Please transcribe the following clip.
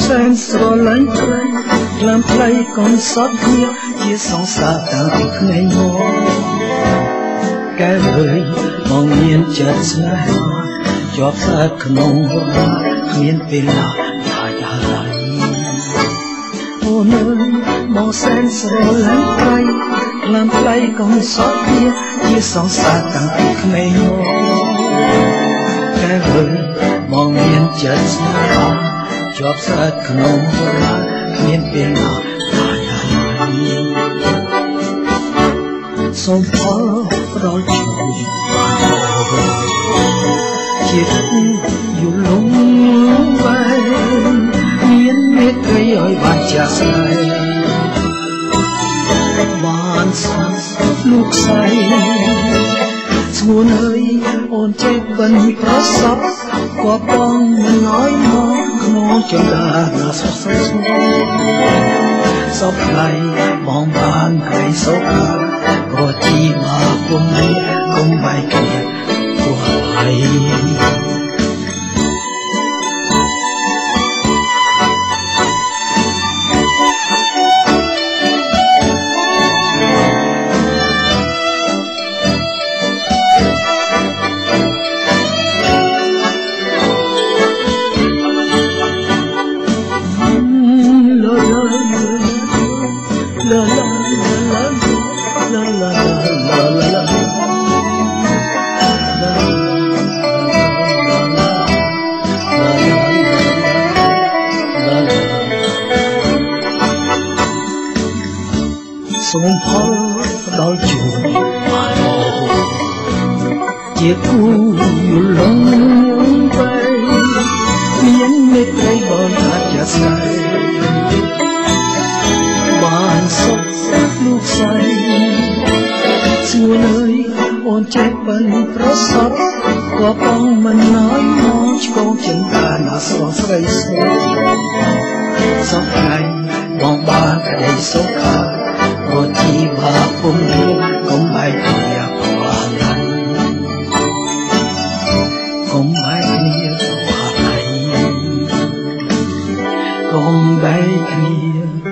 សែនស្រឡាញ់ផ្លៃក្លាមផ្លៃកូនសតគ្នាជាសង្សារតាំងពីក្មេងមកកែវើយមកមានចិត្តស្នេហាជាប់ស្អែកក្នុងរាគ្មានពេលណាថាយ៉ាឡើយអូនអើយមកសែនស្រឡាញ់ផ្លៃក្លាមផ្លៃកូនសតគ្នាជាសង្សារតាំងពីក្មេងមកកែវើយមកមានចិត្តស្នេហាជាប់ស្អែកក្នុងរាគ្មានពេលណាថាយ៉ាឡើយសូមផលផ្ដល់ជួយជាគូយល់លងវែងមានមេត្រីឲ្យបានចាស់ស្នេហ៍បានស្គាល់លោកស្រីស្ងួនអើយអូនចេះបិណ្ឌប្រសពក៏បងមិនឲ្យមកក្នុងចំដាណាសស្រីស្មោះសពថ្ងៃបងបានឲ្យសុខក៏ជីមកគុំបែកគ្នាគួរហើយសូមផលផ្ដល់ជួយបានជាគូយល់លងវែងមានមេត្រីបងអាចចាស់ស្នេហ៍បានសុខលោកស្រីស្ងួនអើយអូនចេះបិណ្ឌប្រសពក៏បងមិនណយមកឆ្កងចិនតាណាស្រស់ស្រីស្មោះសពថ្ងៃបងបានក្តីសុខាក៏ជីវាពុំកុំបែកគ្នាquá lần không ai kia quá này không bay kia